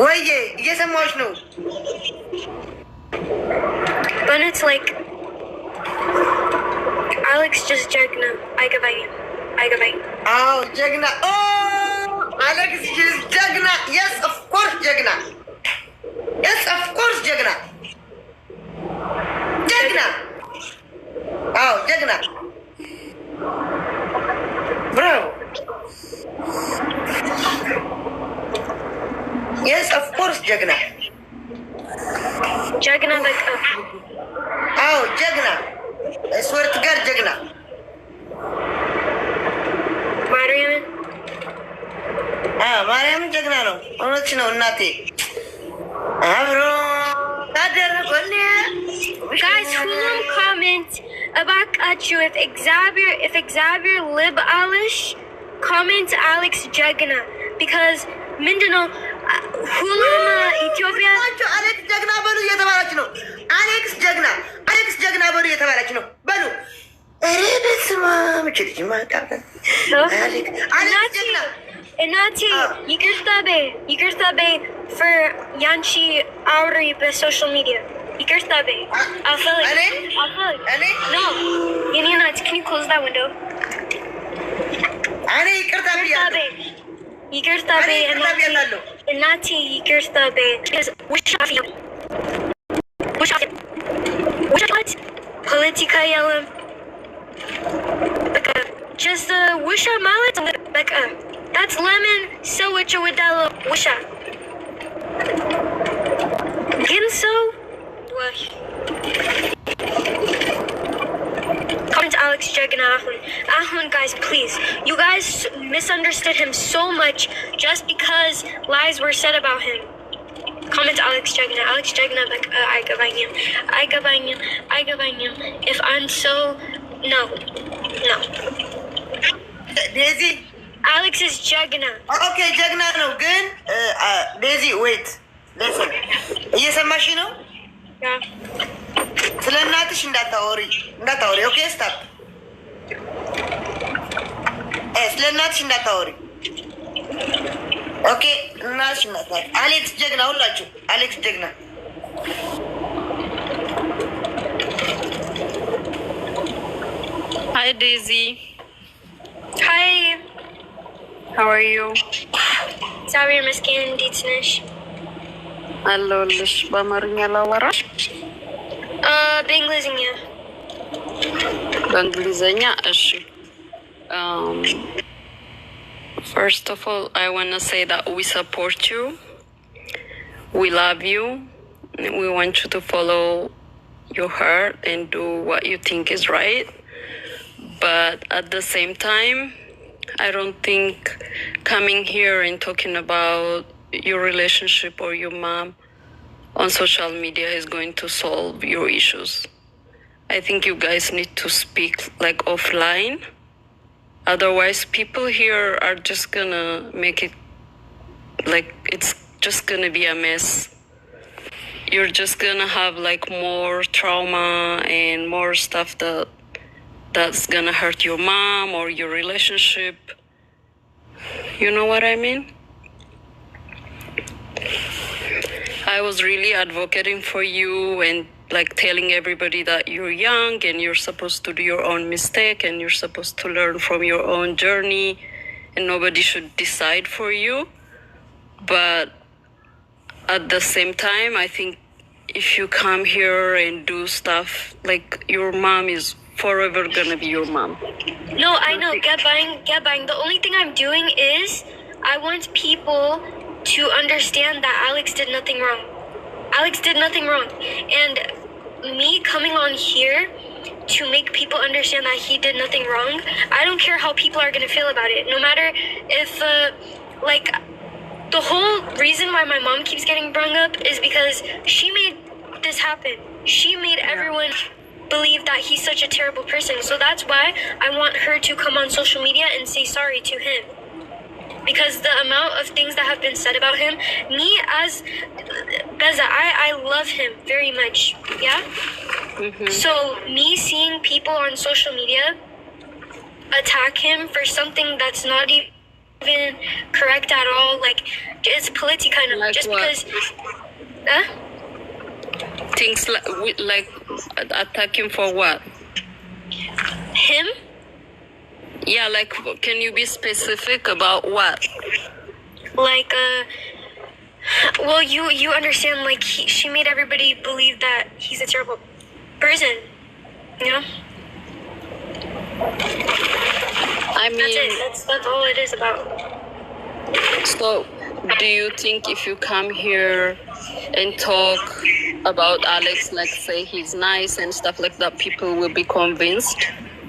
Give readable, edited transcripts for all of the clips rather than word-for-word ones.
ወይዬ እየሰማሁሽ ነው። But it's like Alex just ጀግና አይገባኝም። አዎ ጀግና አሌክስ ጀግና yes of course ጀግና አዎ ጀግና ብራቮ yes of course ጀግና በቃ አዎ ጀግና ስወርት ጋር ጀግና ማርያምን ጀግና ነው። እውነትሽ ነው እናቴ። አብሮ ታደረጎል guys ሁሉም comment እባካችሁ if እግዚአብሔር ልብ አለሽ comment Alex ጀግና because ምንድነው ሁሉም ኢትዮጵያ አሌክስ ጀግና በሉ እየተባላች ነው። አሌክስ ጀግና በሉ እየተባላች ነው። በሉ በስመ አብ ልጅ ማቃለ አሌክስ ጀግና እናቴ ይቅርታ በይ for ያንቺ አውሪ በሶሻል ሚዲያ ይቅርታ በይ። No, የኔ ናት። Can you close that window? እኔ ይቅርታ ብያለሁ። ይቅርታ በይ እናቴ ይቅርታ በይ። ውሻት ፖለቲካ የለም በቃ just ውሻ ማለት በቃ that's lemon ሰዎች እወዳለሁ ውሻ ግን ሰው comment Alex ጀግና አሁን guys please you guys misunderstood him so much just because lies were said about him. comment Alex ጀግና በቃ አይገባኝም if I'm so no ዴዚ Alex is ጀግና okay ጀግና ነው ግን ዴዚ wait listen እየሰማሽ ነው? ስለ እናትሽ እንዳታወሪ ኦኬ ስታፕ ስለ እናትሽ እንዳታወሪ ኦኬ እናትሽ አሌክስ ጀግና ሁላችሁ አሌክስ ጀግና Hi Daisy. Hi. How are you? እግዚአብሔር ይመስገን እንዴት ነሽ? አለሁልሽ። በአማርኛ ላወራሽ? በእንግሊዝኛ እሺ። First of all, I want to say that we support you. We love you. We want you to follow your heart and do what you think is right. But at the same time, I don't think coming here and talking about your relationship or your mom on social media is going to solve your issues. I think you guys need to speak like offline. Otherwise, people here are just gonna make it like it's just gonna be a mess. You're just gonna have like more trauma and more stuff that's gonna hurt your mom or your relationship. You know what I mean? I was really advocating for you and like telling everybody that you're young and you're supposed to do your own mistake and you're supposed to learn from your own journey and nobody should decide for you. But at the same time, I think if you come here and do stuff, like your mom is forever gonna be your mom. No, I know. Get buying. The only thing I'm doing is I want people to understand that Alex did nothing wrong. And me coming on here to make people understand that he did nothing wrong, I don't care how people are going to feel about it. No matter if, like, the whole reason why my mom keeps getting brought up is because she made this happen. She made everyone believe that he's such a terrible person. So that's why I want her to come on social media and say sorry to him. Because the amount of things that have been said about him, me as Beza, I love him very much, yeah? Mm-hmm. So me seeing people on social media attack him for something that's not even even correct at all. Like, it's political kind of, like just what? because Things like attack him for what? him. Yeah, like, can you be specific about what? Like, well, you understand, like, she made everybody believe that he's a terrible person, you know? I mean, That's it. That's all it is about. so do you think if you come here and talk about Alex, like say he's nice and stuff like that, people will be convinced?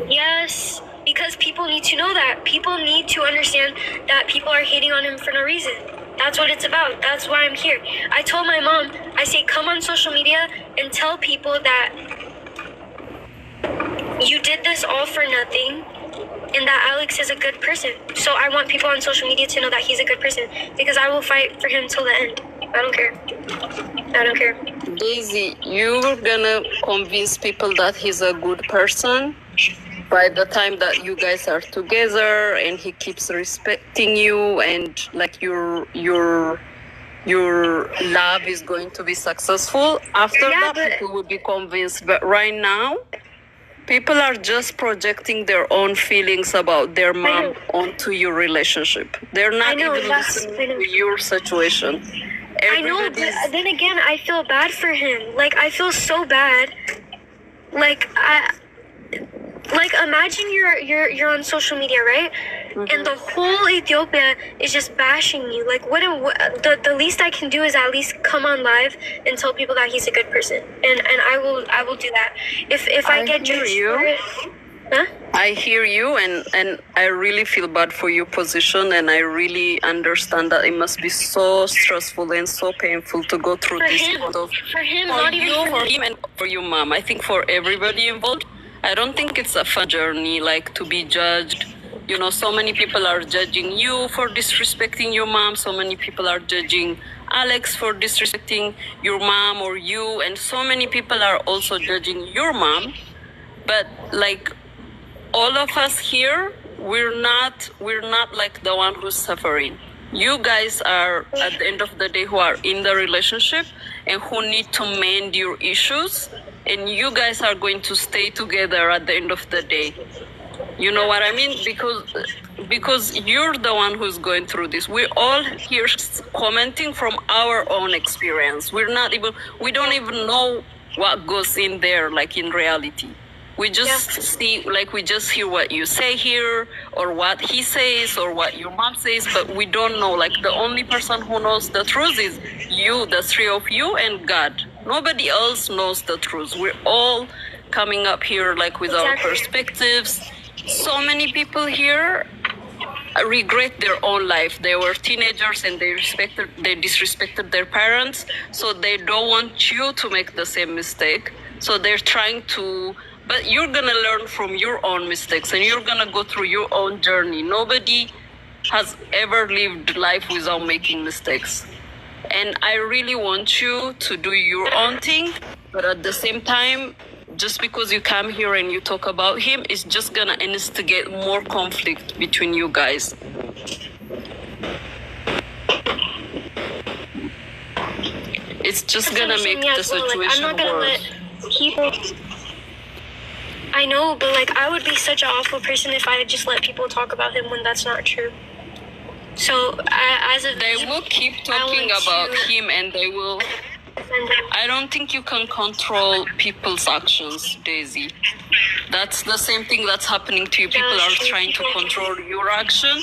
Yes, because people need to know that. People need to understand that people are hating on him for no reason. That's what it's about. That's why I'm here. I told my mom, I say, come on social media and tell people that you did this all for nothing and that Alex is a good person. So I want people on social media to know that he's a good person, because I will fight for him till the end. I don't care. I don't care. Daisy, you're gonna convince people that he's a good person by the time that you guys are together and he keeps respecting you, and like your love is going to be successful. After Yeah, that, people will be convinced. But right now, people are just projecting their own feelings about their mom onto your relationship. They're not even listening to your situation. I know, but then again, I feel bad for him. Like, I feel so bad. Like, imagine you're on social media, right? Mm-hmm. And the whole Ethiopia is just bashing you. Like, the least I can do is at least come on live and tell people that he's a good person, and I will do that. If I get judged for it, huh? I hear you, and I really feel bad for your position, and I really understand that it must be so stressful and so painful to go through For this him, kind of for him, for not you, even for for me. him, and for your mom. I think for everybody involved, I don't think it's a fun journey, like to be judged. You know, so many people are judging you for disrespecting your mom. So many people are judging Alex for disrespecting your mom or you, and so many people are also judging your mom. But like, all of us here, we're not like the one who's suffering. You guys are, at the end of the day, who are in the relationship and who need to mend your issues, and you guys are going to stay together at the end of the day. You know what I mean? Because you're the one who's going through this. We're all here commenting from our own experience. We don't even know what goes in there, like in reality. We just see, like, we just hear what you say here, or what he says, or what your mom says, but we don't know. Like, the only person who knows the truth is you, the three of you, and God. Nobody else knows the truth. We're all coming up here, like, with our perspectives. So many people here regret their own life. They were teenagers and they disrespected their parents, so they don't want you to make the same mistake. So they're trying to, but you're gonna learn from your own mistakes, and you're gonna go through your own journey. Nobody has ever lived life without making mistakes. And I really want you to do your own thing, but at the same time, just because you come here and you talk about him, it's just gonna instigate more conflict between you guys. It's just gonna make the situation I'm not gonna worse. let people. I know, but like, I would be such an awful person if I just let people talk about him when that's not true. So They will keep talking about him, and they will. I don't think you can control people's actions, Daisy. That's the same thing that's happening to you. People are trying to control your action,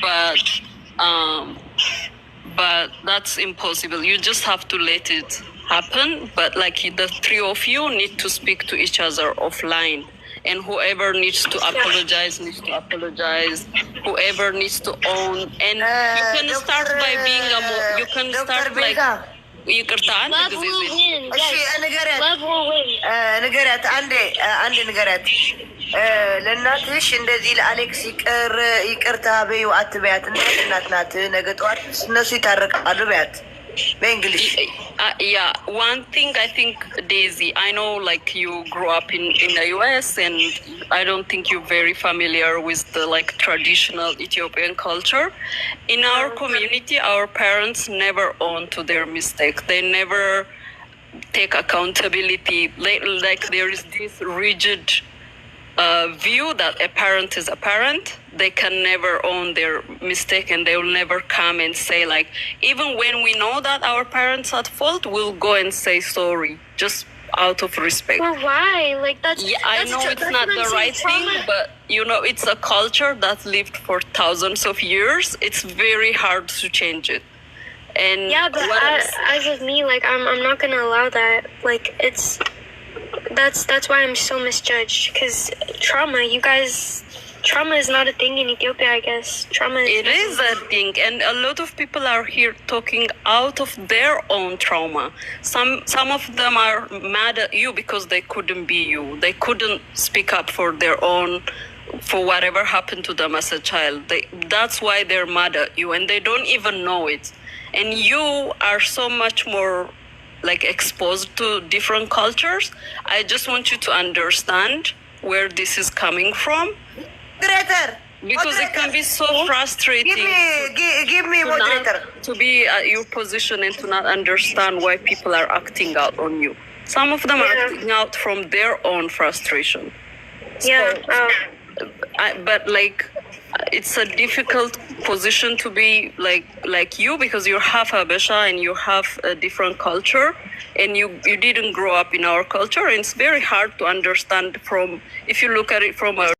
but that's impossible. You just have to let it happen. But like, the three of you need to speak to each other offline. And whoever needs to apologize needs to apologize. Whoever needs to own, and you can start by being you can start like. ይቅርታ አንድ ጊዜ እሺ ንገሪያት አንዴ ንገሪያት ለእናትሽ እንደዚህ ለአሌክስ ይቅርታ በይው አትበያት። እናት ናት። ነገ ጠዋት እነሱ ይታረቃሉ በያት። English. Yeah, one thing I think, Daisy, I know like you grew up in the US and I don't think you're very familiar with the like traditional Ethiopian culture. In our community, our parents never own to their mistake. They never take accountability. Like there is this rigid view that a parent is a parent. They can never own their mistake and they will never come and say like, even when we know that our parents at fault, we'll go and say sorry just out of respect. Well, why? Like that's I know it's not the right thing, but you know, it's a culture that's lived for thousands of years. It's very hard to change it. And yeah, but as of me, like I'm not gonna allow that. Like it's that's why I'm so misjudged, because trauma is not a thing in Ethiopia, I guess. It is a thing, and a lot of people are here talking out of their own trauma. Some of them are mad at you because they couldn't be you. They couldn't speak up for their own, for whatever happened to them as a child. That's why they're mad at you, and they don't even know it. And you are so much more like exposed to different cultures. I just want you to understand where this is coming from. Moderator. Because it can be so frustrating. Give me moderator. To be at your position and to not understand why people are acting out on you. Some of them are acting out from their own frustration. Yeah. But like, it's a difficult position to be like you, because you're half Habesha and you have a different culture, and you didn't grow up in our culture, and it's very hard to understand from, if you look at it from a